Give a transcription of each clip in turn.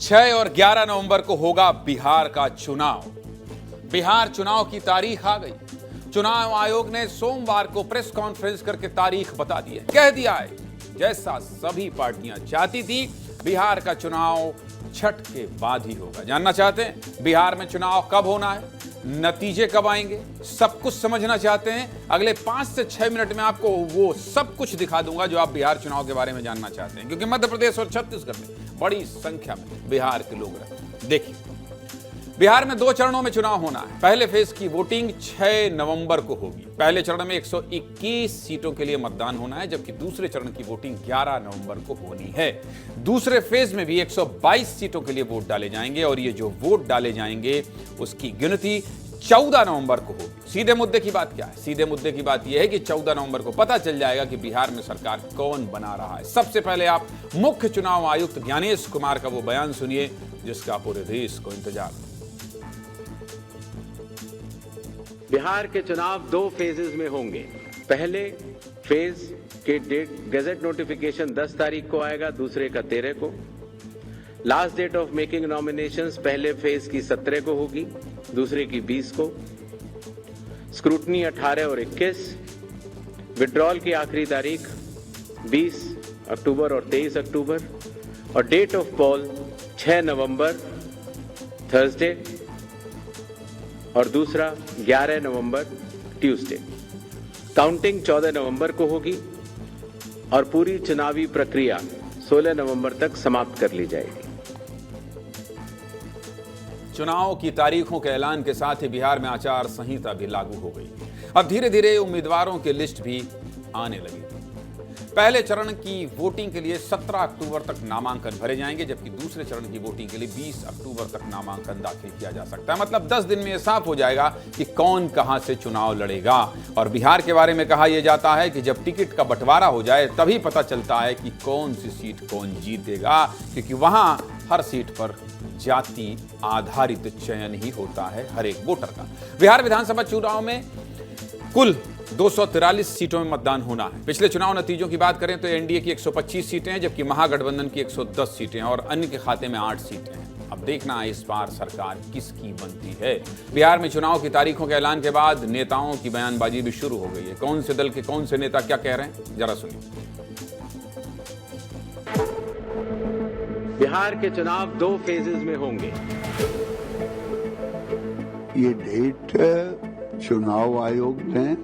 6 और 11 नवंबर को होगा बिहार का चुनाव। बिहार चुनाव की तारीख आ गई। चुनाव आयोग ने सोमवार को प्रेस कॉन्फ्रेंस करके तारीख बता दी है। कह दिया है जैसा सभी पार्टियां चाहती थी, बिहार का चुनाव छठ के बाद ही होगा। जानना चाहते हैं बिहार में चुनाव कब होना है, नतीजे कब आएंगे, सब कुछ समझना चाहते हैं? अगले 5 से 6 मिनट में आपको वो सब कुछ दिखा दूंगा जो आप बिहार चुनाव के बारे में जानना चाहते हैं, क्योंकि मध्य प्रदेश और छत्तीसगढ़ में बड़ी संख्या में बिहार के लोग रहते हैं। देखिए, बिहार में 2 चरणों में चुनाव होना है। पहले फेज की वोटिंग 6 नवंबर को होगी। पहले चरण में 121 सीटों के लिए मतदान होना है, जबकि दूसरे चरण की वोटिंग 11 नवंबर को होनी है। दूसरे फेज में भी 122 सीटों के लिए वोट डाले जाएंगे और ये जो वोट डाले जाएंगे उसकी गिनती 14 नवंबर को होगी। सीधे मुद्दे की बात क्या है? सीधे मुद्दे की बात यह है कि 14 नवंबर को पता चल जाएगा कि बिहार में सरकार कौन बना रहा है। सबसे पहले आप मुख्य चुनाव आयुक्त ज्ञानेश कुमार का वो बयान सुनिए जिसका पूरे देश को इंतजार है। बिहार के चुनाव 2 फेजेस में होंगे। पहले फेज के डेट गजट नोटिफिकेशन 10 तारीख को आएगा, दूसरे का 13 को। Last date of making nominations पहले फेज की 17 को होगी, दूसरे की 20 को। स्क्रूटनी 18 और 21। विड्रॉल की आखिरी तारीख 20 अक्टूबर और 23 अक्टूबर। और date of poll 6 November Thursday और दूसरा 11 नवंबर ट्यूसडे। काउंटिंग 14 नवंबर को होगी और पूरी चुनावी प्रक्रिया 16 नवंबर तक समाप्त कर ली जाएगी। चुनाव की तारीखों के ऐलान के साथ ही बिहार में आचार संहिता भी लागू हो गई। अब धीरे धीरे उम्मीदवारों की लिस्ट भी आने लगी। पहले चरण की वोटिंग के लिए 17 अक्टूबर तक नामांकन भरे जाएंगे, जबकि दूसरे चरण की वोटिंग के लिए 20 अक्टूबर तक नामांकन दाखिल किया जा सकता है। मतलब 10 दिन में यह साफ हो जाएगा कि कौन कहां से चुनाव लड़ेगा। और बिहार के बारे में कहा यह जाता है कि जब टिकट का बंटवारा हो जाए तभी पता चलता है कि कौन सी सीट कौन जीतेगा, क्योंकि वहां हर सीट पर जाति आधारित चयन ही होता है हर एक वोटर का। बिहार विधानसभा चुनाव में कुल 243 सीटों में मतदान होना है। पिछले चुनाव नतीजों की बात करें तो एनडीए की 125 सीटें हैं, जबकि महागठबंधन की 110 सीटें हैं और अन्य के खाते में 8 सीटें हैं। अब देखना है इस बार सरकार किसकी बनती है। बिहार में चुनाव की तारीखों के ऐलान के बाद नेताओं की बयानबाजी भी शुरू हो गई है। कौन से दल के कौन से नेता क्या कह रहे हैं, जरा सुनिए। बिहार के चुनाव 2 फेजेस में होंगे। ये डेट चुनाव आयोग ने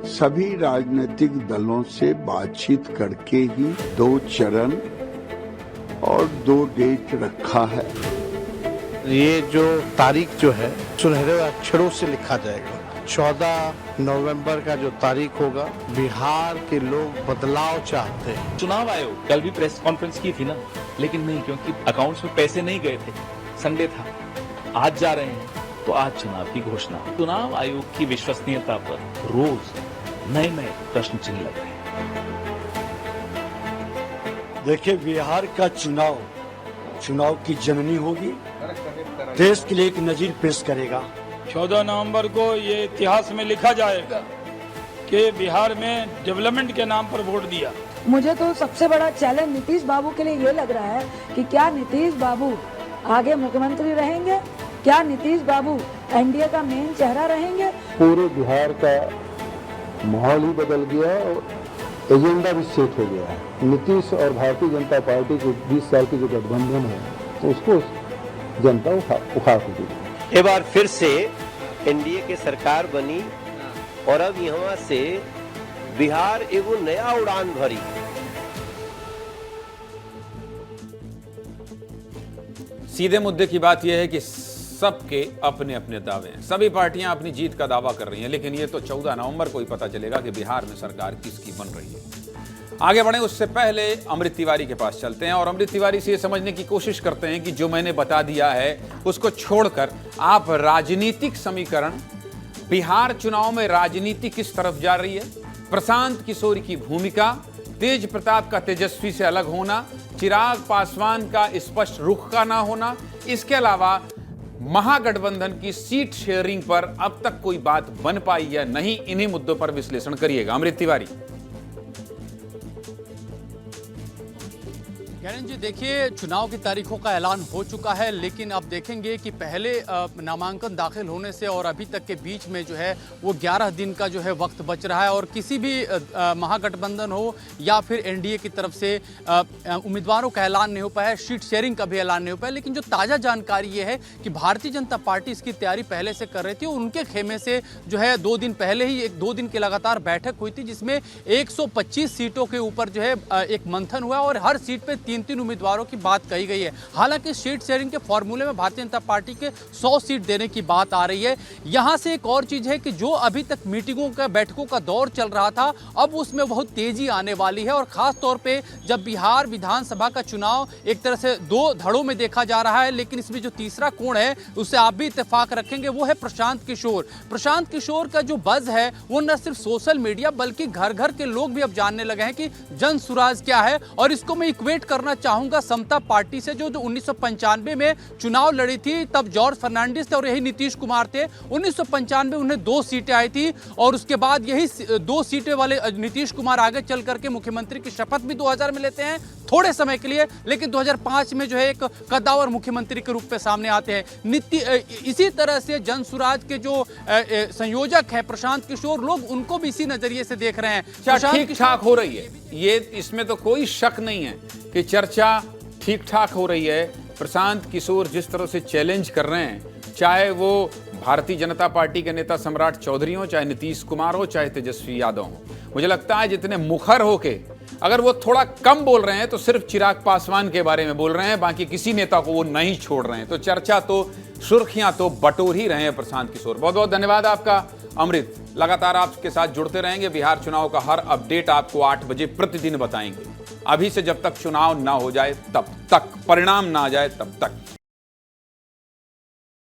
सभी राजनीतिक दलों से बातचीत करके ही 2 चरण और 2 डेट रखा है। ये जो तारीख जो है सुनहरे अक्षरों से लिखा जाएगा। 14 नवंबर का जो तारीख होगा, बिहार के लोग बदलाव चाहते हैं। चुनाव आयोग कल भी प्रेस कॉन्फ्रेंस की थी ना, लेकिन नहीं, क्योंकि अकाउंट्स में पैसे नहीं गए थे, संडे था। आज जा रहे हैं तो आज चुनाव की घोषणा। चुनाव आयोग की विश्वसनीयता पर रोज नए नए प्रश्न चिन्ह लग रहे हैं। देखिए, बिहार का चुनाव की जननी होगी, देश के लिए एक नजीर पेश करेगा। 14 नवंबर को ये इतिहास में लिखा जाएगा कि बिहार में डेवलपमेंट के नाम पर वोट दिया। मुझे तो सबसे बड़ा चैलेंज नीतीश बाबू के लिए ये लग रहा है कि क्या नीतीश बाबू आगे मुख्यमंत्री रहेंगे, क्या नीतीश बाबू एनडीए का मेन चेहरा रहेंगे। पूरे बिहार का माहौल ही बदल गया और एजेंडा भी सेट हो गया है। नीतीश और भारतीय जनता पार्टी के 20 साल की जो गठबंधन है तो उसको जनता उखाड़ चुकी। एक बार फिर से एनडीए के सरकार बनी और अब यहाँ से बिहार एगो नया उड़ान भरी। सीधे मुद्दे की बात यह है कि सबके अपने अपने दावे हैं। सभी पार्टियां अपनी जीत का दावा कर रही हैं, लेकिन यह तो 14 नवंबर को ही पता चलेगा कि बिहार में सरकार किसकी बन रही है। आगे बढ़े उससे पहले अमृत तिवारी के पास चलते हैं और अमृत तिवारी से ये समझने की कोशिश करते हैं कि जो मैंने बता दिया है उसको छोड़कर आप राजनीतिक समीकरण, बिहार चुनाव में राजनीति किस तरफ जा रही है, प्रशांत किशोर की भूमिका, तेज प्रताप का तेजस्वी से अलग होना, चिराग पासवान का स्पष्ट रुख का ना होना, इसके अलावा महागठबंधन की सीट शेयरिंग पर अब तक कोई बात बन पाई या नहीं, इन्हीं मुद्दों पर विश्लेषण करिएगा अमृत तिवारी। ज्ञानेंद्र जी, देखिए चुनाव की तारीखों का ऐलान हो चुका है, लेकिन अब देखेंगे कि पहले नामांकन दाखिल होने से और अभी तक के बीच में जो है वो 11 दिन का जो है वक्त बच रहा है और किसी भी महागठबंधन हो या फिर एनडीए की तरफ से उम्मीदवारों का ऐलान नहीं हो पाया है, सीट शेयरिंग का भी ऐलान नहीं हो पाया। लेकिन जो ताज़ा जानकारी ये है कि भारतीय जनता पार्टी इसकी तैयारी पहले से कर रही थी और उनके खेमे से जो है 2 दिन पहले ही 2 दिन की लगातार बैठक हुई थी, जिसमें 125 सीटों के ऊपर जो है एक मंथन हुआ और हर सीट पे 3-3 उम्मीदवारों की बात कही गई है। हालांकि सीट शेयरिंग के फॉर्मूले में भारतीय जनता पार्टी के 100 सीट देने की बात आ रही है। यहां से एक और चीज है कि जो अभी तक मीटिंगों का बैठकों का दौर चल रहा था, अब उसमें बहुत तेजी आने वाली है और खास तौर पे जब बिहार विधानसभा का चुनाव एक तरह से 2 धड़ों में देखा जा रहा है, लेकिन इसमें जो तीसरा कोण है उससे आप भी इत्तेफाक रखेंगे, वो है प्रशांत किशोर। प्रशांत किशोर का जो बज है वो न सिर्फ सोशल मीडिया बल्कि घर घर के लोग भी अब जानने लगे हैं कि जन सुराज क्या है। और इसको मैं इक्वेट करना चाहूंगा समता पार्टी से, जो 1995 में चुनाव लड़ी थी, तब जॉर्ज फर्नांडिस थे और यही नीतीश कुमार थे। 1995 उन्हें 2 सीटें आई थी और उसके बाद यही 2 सीटें वाले नीतीश कुमार आगे चल करके मुख्यमंत्री की शपथ भी 2000 में लेते हैं, थोड़े समय के लिए, लेकिन 2005 में जो है एक कद्दावर मुख्यमंत्री के रूप में सामने आते हैं। इसी तरह से जन सुराज के जो संयोजक है प्रशांत किशोर, लोग उनको भी इसी नजरिए से देख रहे हैं। ठीक ठाक हो रही है, ये इसमें तो कोई शक नहीं है कि चर्चा ठीक ठाक हो रही है। प्रशांत किशोर जिस तरह से चैलेंज कर रहे हैं, चाहे वो भारतीय जनता पार्टी के नेता सम्राट चौधरी हो, चाहे नीतीश कुमार हो, चाहे तेजस्वी यादव हो, मुझे लगता है जितने मुखर होके अगर वो थोड़ा कम बोल रहे हैं तो सिर्फ चिराग पासवान के बारे में बोल रहे हैं, बाकी किसी नेता को वो नहीं छोड़ रहे हैं। तो चर्चा तो, सुर्खियां तो बटोर ही रहे हैं प्रशांत किशोर। बहुत बहुत धन्यवाद आपका अमृत। लगातार आपके साथ जुड़ते रहेंगे। बिहार चुनाव का हर अपडेट आपको 8 बजे प्रतिदिन बताएंगे। अभी से जब तक चुनाव ना हो जाए तब तक, परिणाम ना आ जाए तब तक।